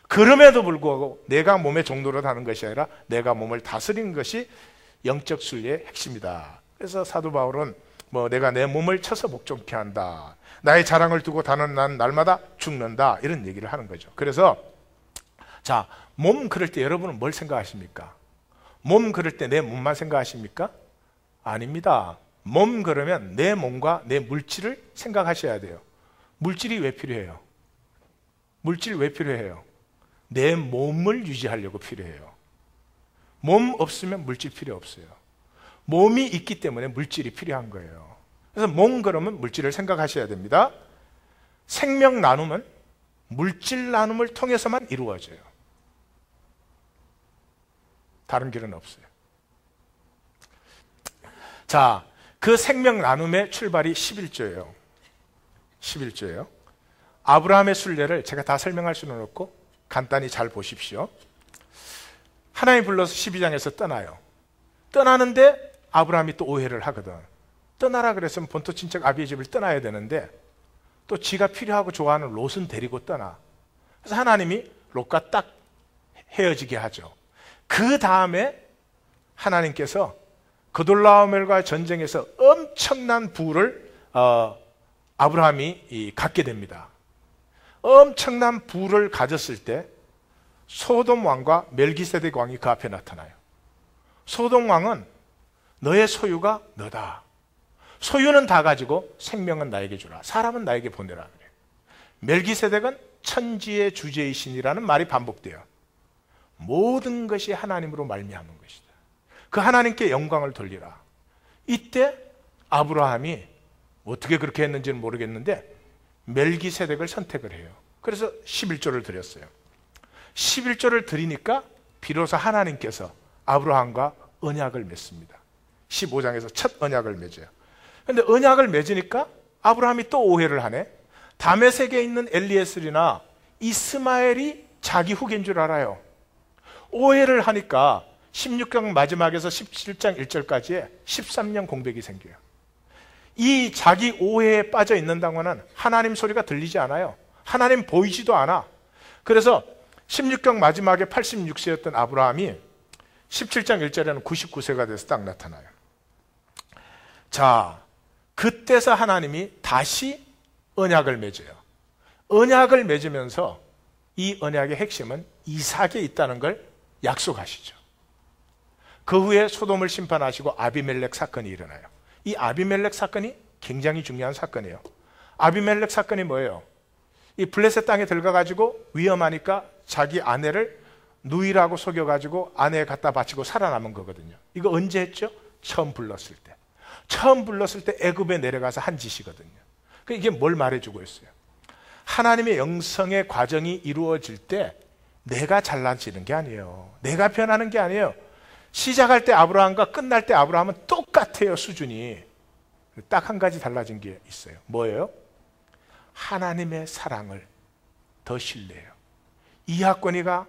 [SPEAKER 1] 그럼에도 불구하고 내가 몸의 종로로 하는 것이 아니라 내가 몸을 다스리는 것이 영적 순례의 핵심이다. 그래서 사도 바울은 내가 내 몸을 쳐서 복종케 한다. 나의 자랑을 두고 다는 난 날마다 죽는다. 이런 얘기를 하는 거죠. 그래서 자, 몸 그럴 때 여러분은 뭘 생각하십니까? 몸 그럴 때 내 몸만 생각하십니까? 아닙니다. 몸 그러면 내 몸과 내 물질을 생각하셔야 돼요. 물질이 왜 필요해요? 물질 왜 필요해요? 내 몸을 유지하려고 필요해요. 몸 없으면 물질 필요 없어요. 몸이 있기 때문에 물질이 필요한 거예요. 그래서 몸 그러면 물질을 생각하셔야 됩니다. 생명 나눔은 물질 나눔을 통해서만 이루어져요. 다른 길은 없어요. 자, 그 생명 나눔의 출발이 11조예요. 11조예요. 아브라함의 순례를 제가 다 설명할 수는 없고 간단히 잘 보십시오. 하나님 불러서 12장에서 떠나요. 떠나는데 아브라함이 또 오해를 하거든. 떠나라 그랬으면 본토 친척 아비의 집을 떠나야 되는데 또 지가 필요하고 좋아하는 롯은 데리고 떠나. 그래서 하나님이 롯과 딱 헤어지게 하죠. 그 다음에 하나님께서 그돌라오멜과 전쟁에서 엄청난 부를 아브라함이 갖게 됩니다. 엄청난 부를 가졌을 때 소돔 왕과 멜기세덱 왕이 그 앞에 나타나요. 소돔 왕은 너의 소유가 너다. 소유는 다 가지고 생명은 나에게 주라. 사람은 나에게 보내라. 그래요. 멜기세덱은 천지의 주제이신이라는 말이 반복돼요. 모든 것이 하나님으로 말미암은 것이다. 그 하나님께 영광을 돌리라. 이때 아브라함이 어떻게 그렇게 했는지는 모르겠는데 멜기세덱을 선택을 해요. 그래서 11조를 드렸어요. 11조를 드리니까 비로소 하나님께서 아브라함과 언약을 맺습니다. 15장에서 첫 언약을 맺어요. 그런데 언약을 맺으니까 아브라함이 또 오해를 하네. 다메섹에 있는 엘리에셀이나 이스마엘이 자기 후계인 줄 알아요. 오해를 하니까 16장 마지막에서 17장 1절까지의 13년 공백이 생겨요. 이 자기 오해에 빠져 있는다는 것은 하나님 소리가 들리지 않아요. 하나님 보이지도 않아. 그래서 16장 마지막에 86세였던 아브라함이 17장 1절에는 99세가 돼서 딱 나타나요. 자, 그때서 하나님이 다시 언약을 맺어요. 언약을 맺으면서 이 언약의 핵심은 이삭에 있다는 걸 약속하시죠. 그 후에 소돔을 심판하시고 아비멜렉 사건이 일어나요. 이 아비멜렉 사건이 굉장히 중요한 사건이에요. 아비멜렉 사건이 뭐예요? 이 블레셋 땅에 들어가가지고 위험하니까 자기 아내를 누이라고 속여가지고 아내에 갖다 바치고 살아남은 거거든요. 이거 언제 했죠? 처음 불렀을 때. 처음 불렀을 때 애굽에 내려가서 한 짓이거든요. 이게 뭘 말해주고 있어요? 하나님의 영성의 과정이 이루어질 때 내가 잘나지는 게 아니에요. 내가 변하는 게 아니에요. 시작할 때 아브라함과 끝날 때 아브라함은 똑같아요. 수준이. 딱 한 가지 달라진 게 있어요. 뭐예요? 하나님의 사랑을 더 신뢰해요. 이하권이가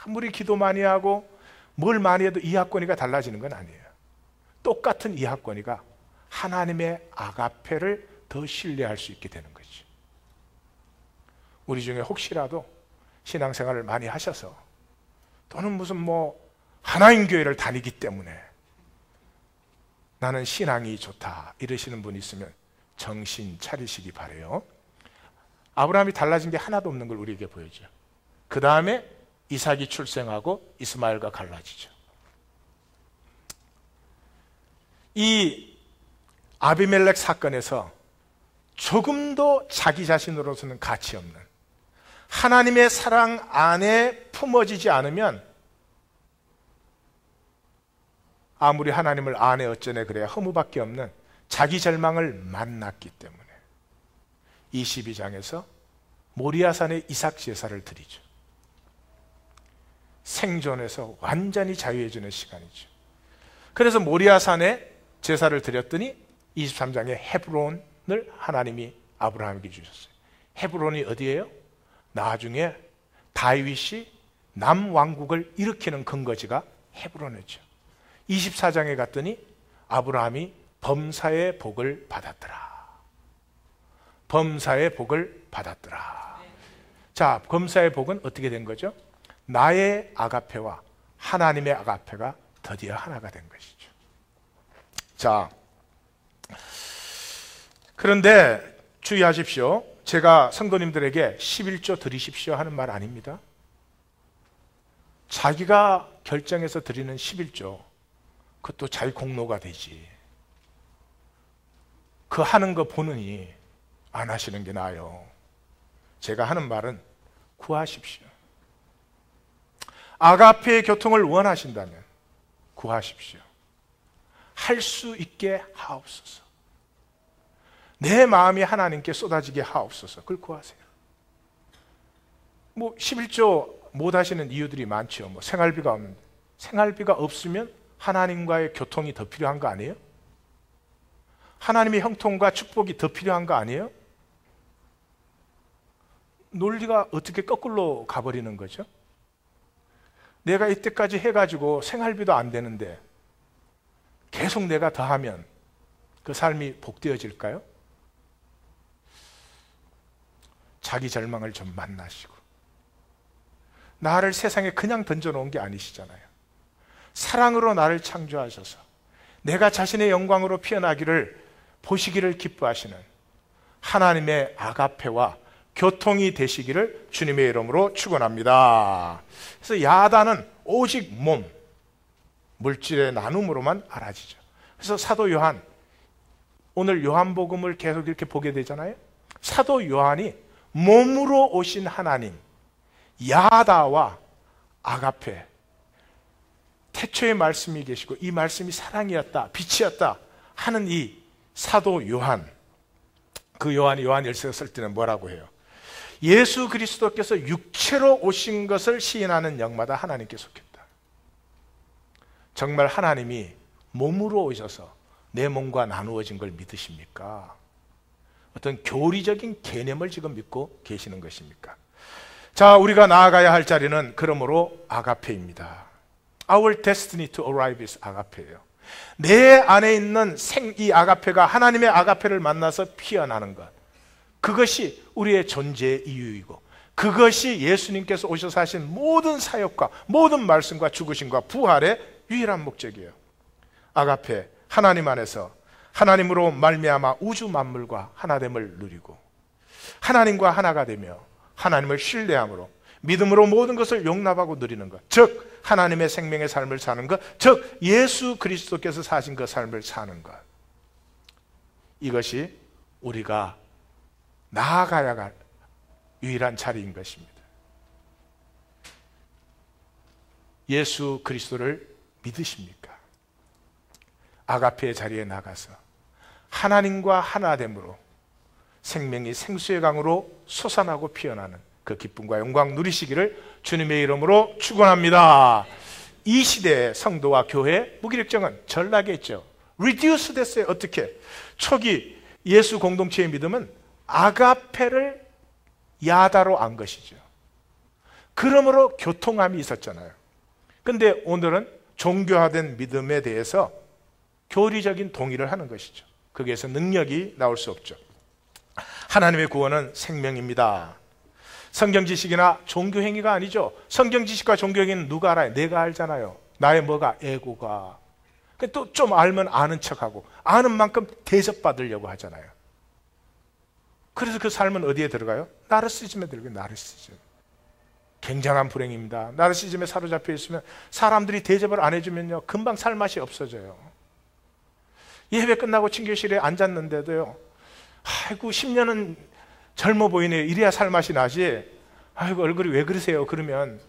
[SPEAKER 1] 아무리 기도 많이 하고 뭘 많이 해도 이하권이가 달라지는 건 아니에요. 똑같은 이하권이가 하나님의 아가페를 더 신뢰할 수 있게 되는 거죠. 우리 중에 혹시라도 신앙생활을 많이 하셔서 또는 무슨 하나님 교회를 다니기 때문에 나는 신앙이 좋다 이러시는 분이 있으면 정신 차리시기 바라요. 아브라함이 달라진 게 하나도 없는 걸 우리에게 보여줘요. 그 다음에 이삭이 출생하고 이스마엘과 갈라지죠. 이 아비멜렉 사건에서 조금도 자기 자신으로서는 가치 없는 하나님의 사랑 안에 품어지지 않으면 아무리 하나님을 아네 어쩌네 그래야 허무밖에 없는 자기 절망을 만났기 때문에 22장에서 모리아산에 이삭 제사를 드리죠. 생존에서 완전히 자유해지는 시간이죠. 그래서 모리아산에 제사를 드렸더니 23장에 헤브론을 하나님이 아브라함에게 주셨어요. 헤브론이 어디예요? 나중에 다윗이 남왕국을 일으키는 근거지가 헤브론이죠. 24장에 갔더니 아브라함이 범사의 복을 받았더라. 범사의 복을 받았더라. 자, 범사의 복은 어떻게 된 거죠? 나의 아가페와 하나님의 아가페가 드디어 하나가 된 것이죠. 자, 그런데 주의하십시오. 제가 성도님들에게 11조 드리십시오 하는 말 아닙니다. 자기가 결정해서 드리는 11조, 그것도 자기 공로가 되지. 그 하는 거 보느니 안 하시는 게 나아요. 제가 하는 말은 구하십시오. 아가페의 교통을 원하신다면 구하십시오. 할 수 있게 하옵소서. 내 마음이 하나님께 쏟아지게 하옵소서. 그걸 구하세요. 뭐 11조 못 하시는 이유들이 많죠. 뭐 생활비가 없는데, 생활비가 없으면 하나님과의 교통이 더 필요한 거 아니에요? 하나님의 형통과 축복이 더 필요한 거 아니에요? 논리가 어떻게 거꾸로 가버리는 거죠? 내가 이때까지 해가지고 생활비도 안 되는데 계속 내가 더 하면 그 삶이 복되어질까요? 자기 절망을 좀 만나시고, 나를 세상에 그냥 던져놓은 게 아니시잖아요. 사랑으로 나를 창조하셔서 내가 자신의 영광으로 피어나기를 보시기를 기뻐하시는 하나님의 아가페와 교통이 되시기를 주님의 이름으로 축원합니다. 그래서 야단은 오직 몸, 물질의 나눔으로만 알아지죠. 그래서 사도 요한, 오늘 요한복음을 계속 이렇게 보게 되잖아요. 사도 요한이 몸으로 오신 하나님, 야다와 아가페, 태초의 말씀이 계시고 이 말씀이 사랑이었다, 빛이었다 하는 이 사도 요한, 그 요한이 요한일서 쓸 때는 뭐라고 해요? 예수 그리스도께서 육체로 오신 것을 시인하는 영마다 하나님께 속했다. 정말 하나님이 몸으로 오셔서 내 몸과 나누어진 걸 믿으십니까? 어떤 교리적인 개념을 지금 믿고 계시는 것입니까? 자, 우리가 나아가야 할 자리는 그러므로 아가페입니다. Our destiny to arrive is 아가페예요. 내 안에 있는 이 아가페가 하나님의 아가페를 만나서 피어나는 것, 그것이 우리의 존재의 이유이고, 그것이 예수님께서 오셔서 하신 모든 사역과 모든 말씀과 죽으심과 부활의 유일한 목적이에요. 아가페, 하나님 안에서 하나님으로 말미암아 우주 만물과 하나됨을 누리고, 하나님과 하나가 되며 하나님을 신뢰함으로 믿음으로 모든 것을 용납하고 누리는 것, 즉 하나님의 생명의 삶을 사는 것, 즉 예수 그리스도께서 사신 그 삶을 사는 것, 이것이 우리가 나아가야 할 유일한 자리인 것입니다. 예수 그리스도를 믿으십니까? 아가페의 자리에 나가서 하나님과 하나됨으로 생명이 생수의 강으로 솟아나고 피어나는 그 기쁨과 영광 누리시기를 주님의 이름으로 축원합니다. 이 시대의 성도와 교회 무기력증은 전락했죠. 리듀스 됐어요. 어떻게? 초기 예수 공동체의 믿음은 아가페를 야다로 안 것이죠. 그러므로 교통함이 있었잖아요. 근데 오늘은 종교화된 믿음에 대해서 교리적인 동의를 하는 것이죠. 거기에서 능력이 나올 수 없죠. 하나님의 구원은 생명입니다. 성경 지식이나 종교 행위가 아니죠. 성경 지식과 종교 행위는 누가 알아요? 내가 알잖아요. 나의 뭐가? 에고가. 또 좀 알면 아는 척하고, 아는 만큼 대접받으려고 하잖아요. 그래서 그 삶은 어디에 들어가요? 나르시즘에 들어가요. 나르시즘. 굉장한 불행입니다. 나르시즘에 사로잡혀 있으면 사람들이 대접을 안 해주면요, 금방 살 맛이 없어져요. 예배 끝나고 친교실에 앉았는데도요, 아이고 10년은 젊어 보이네요. 이래야 살 맛이 나지. 아이고 얼굴이 왜 그러세요? 그러면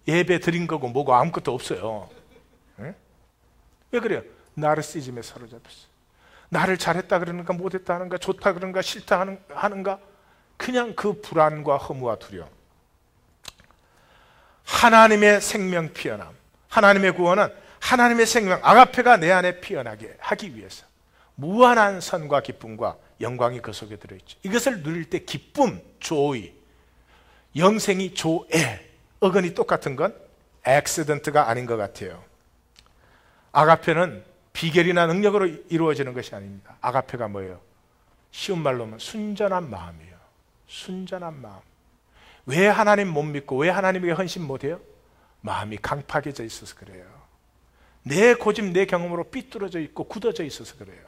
[SPEAKER 1] 예배 드린 거고 뭐고 아무것도 없어요. 응? 왜 그래요? 나르시즘에 사로잡혔어요. 나를 잘했다 그러는가 못했다 하는가 좋다 그러는가 싫다 하는가 그냥 그 불안과 허무와 두려움. 하나님의 생명 피어남, 하나님의 구원은 하나님의 생명 아가페가 내 안에 피어나게 하기 위해서 무한한 선과 기쁨과 영광이 그 속에 들어있죠. 이것을 누릴 때 기쁨, 조이, 영생이 조에, 어근이 똑같은 건 액시던트가 아닌 것 같아요. 아가페는 비결이나 능력으로 이루어지는 것이 아닙니다. 아가페가 뭐예요? 쉬운 말로 하면 순전한 마음이에요. 순전한 마음. 왜 하나님 못 믿고 왜 하나님에게 헌신 못해요? 마음이 강팍해져 있어서 그래요. 내 고집, 내 경험으로 삐뚤어져 있고 굳어져 있어서 그래요.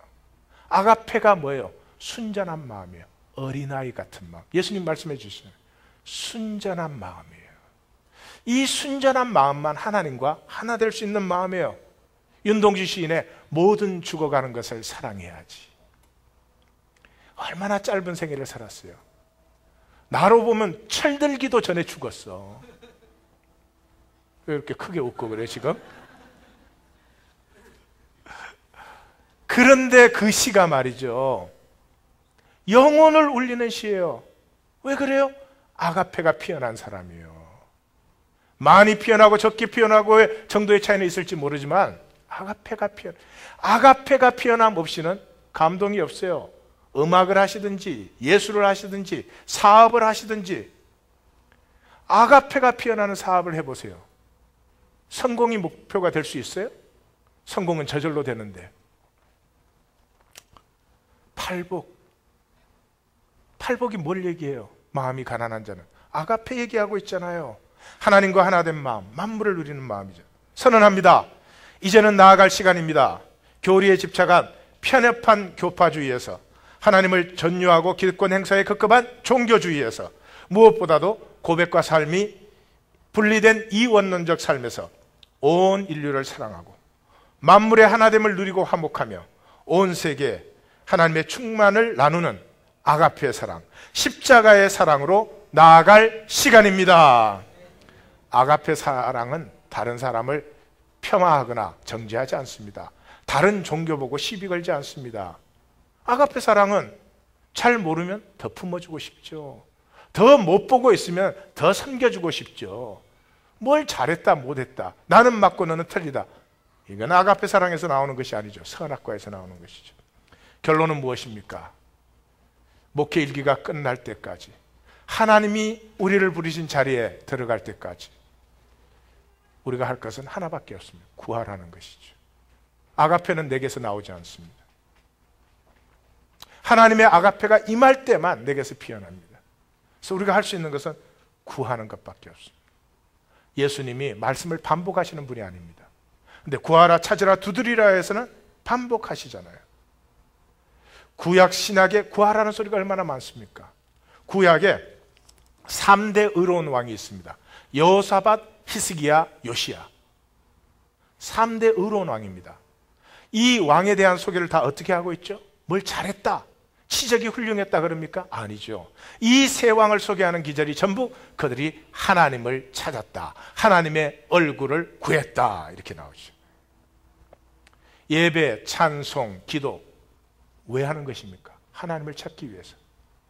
[SPEAKER 1] 아가페가 뭐예요? 순전한 마음이에요. 어린아이 같은 마음. 예수님 말씀해 주시죠. 순전한 마음이에요. 이 순전한 마음만 하나님과 하나 될 수 있는 마음이에요. 윤동주 시인의 모든 죽어가는 것을 사랑해야지. 얼마나 짧은 생애를 살았어요. 나로 보면 철들기도 전에 죽었어. 왜 이렇게 크게 웃고 그래 지금? 그런데 그 시가 말이죠, 영혼을 울리는 시예요. 왜 그래요? 아가페가 피어난 사람이에요. 많이 피어나고 적게 피어나고 정도의 차이는 있을지 모르지만 아가페가 피어남 없이는 감동이 없어요. 음악을 하시든지 예술을 하시든지 사업을 하시든지 아가페가 피어나는 사업을 해보세요. 성공이 목표가 될 수 있어요? 성공은 저절로 되는데. 팔복이 뭘 얘기해요? 마음이 가난한 자는 아가페 얘기하고 있잖아요. 하나님과 하나 된 마음, 만물을 누리는 마음이죠. 선언합니다. 이제는 나아갈 시간입니다. 교리에 집착한 편협한 교파주의에서 하나님을 전유하고 기득권 행사에 급급한 종교주의에서 무엇보다도 고백과 삶이 분리된 이원론적 삶에서 온 인류를 사랑하고 만물의 하나됨을 누리고 화목하며 온 세계에 하나님의 충만을 나누는 아가페의 사랑, 십자가의 사랑으로 나아갈 시간입니다. 아가페 사랑은 다른 사람을 폄하하거나 정죄하지 않습니다. 다른 종교 보고 시비 걸지 않습니다. 아가페 사랑은 잘 모르면 더 품어주고 싶죠. 더 못 보고 있으면 더 섬겨주고 싶죠. 뭘 잘했다 못했다, 나는 맞고 너는 틀리다, 이건 아가페 사랑에서 나오는 것이 아니죠. 선악과에서 나오는 것이죠. 결론은 무엇입니까? 목회 일기가 끝날 때까지, 하나님이 우리를 부르신 자리에 들어갈 때까지 우리가 할 것은 하나밖에 없습니다. 구하라는 것이죠. 아가페는 내게서 나오지 않습니다. 하나님의 아가페가 임할 때만 내게서 피어납니다. 그래서 우리가 할 수 있는 것은 구하는 것밖에 없습니다. 예수님이 말씀을 반복하시는 분이 아닙니다. 근데 구하라, 찾으라, 두드리라 해서는 반복하시잖아요. 구약 신약에 구하라는 소리가 얼마나 많습니까? 구약에 3대 의로운 왕이 있습니다. 여호사밧, 히스기야, 요시야. 3대 의로운 왕입니다. 이 왕에 대한 소개를 다 어떻게 하고 있죠? 뭘 잘했다, 치적이 훌륭했다 그럽니까? 아니죠. 이 세 왕을 소개하는 기절이 전부 그들이 하나님을 찾았다, 하나님의 얼굴을 구했다, 이렇게 나오죠. 예배, 찬송, 기도 왜 하는 것입니까? 하나님을 찾기 위해서.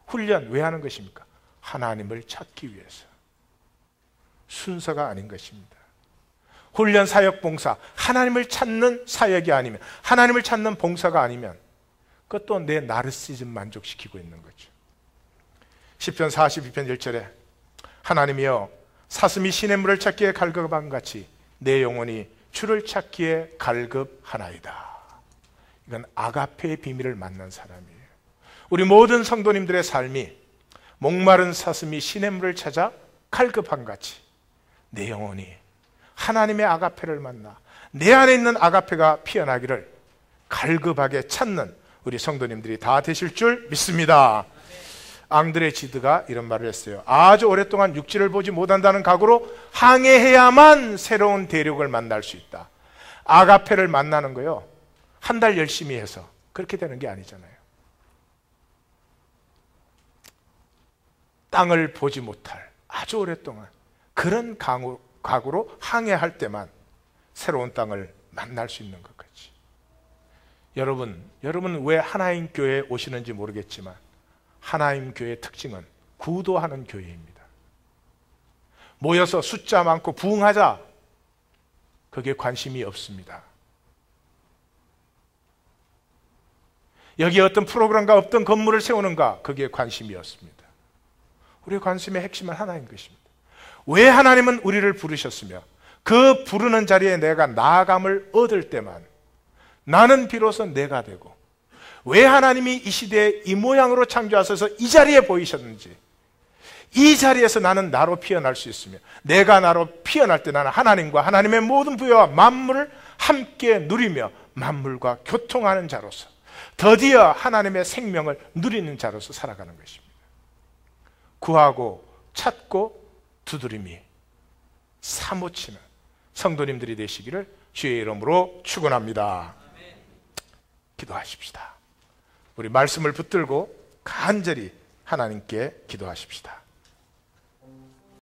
[SPEAKER 1] 훈련 왜 하는 것입니까? 하나님을 찾기 위해서. 순서가 아닌 것입니다. 훈련, 사역, 봉사, 하나님을 찾는 사역이 아니면, 하나님을 찾는 봉사가 아니면 그것도 내 나르시즘 만족시키고 있는 거죠. 시편 42편 1절에 하나님이여 사슴이 시냇물을 찾기에 갈급한 같이 내 영혼이 주를 찾기에 갈급하나이다. 이건 아가페의 비밀을 만난 사람이에요. 우리 모든 성도님들의 삶이 목마른 사슴이 시냇물을 찾아 갈급한 같이 내 영혼이 하나님의 아가페를 만나 내 안에 있는 아가페가 피어나기를 갈급하게 찾는 우리 성도님들이 다 되실 줄 믿습니다. 앙드레 지드가 이런 말을 했어요. 아주 오랫동안 육지를 보지 못한다는 각오로 항해해야만 새로운 대륙을 만날 수 있다. 아가페를 만나는 거요, 한 달 열심히 해서 그렇게 되는 게 아니잖아요. 땅을 보지 못할 아주 오랫동안 그런 각오로 항해할 때만 새로운 땅을 만날 수 있는 것 같이. 여러분 왜 하나님 교회에 오시는지 모르겠지만 하나님 교회의 특징은 구도하는 교회입니다. 모여서 숫자 많고 부흥하자, 그게 관심이 없습니다. 여기 어떤 프로그램과 어떤 건물을 세우는가, 그게 관심이 없습니다. 우리의 관심의 핵심은 하나인 것입니다. 왜 하나님은 우리를 부르셨으며 그 부르는 자리에 내가 나아감을 얻을 때만 나는 비로소 내가 되고, 왜 하나님이 이 시대에 이 모양으로 창조하셔서 이 자리에 보이셨는지, 이 자리에서 나는 나로 피어날 수 있으며 내가 나로 피어날 때 나는 하나님과 하나님의 모든 부여와 만물을 함께 누리며 만물과 교통하는 자로서 드디어 하나님의 생명을 누리는 자로서 살아가는 것입니다. 구하고 찾고 두드림이 사모치는 성도님들이 되시기를 주의 이름으로 축원합니다. 기도하십시다. 우리 말씀을 붙들고 간절히 하나님께 기도하십시다.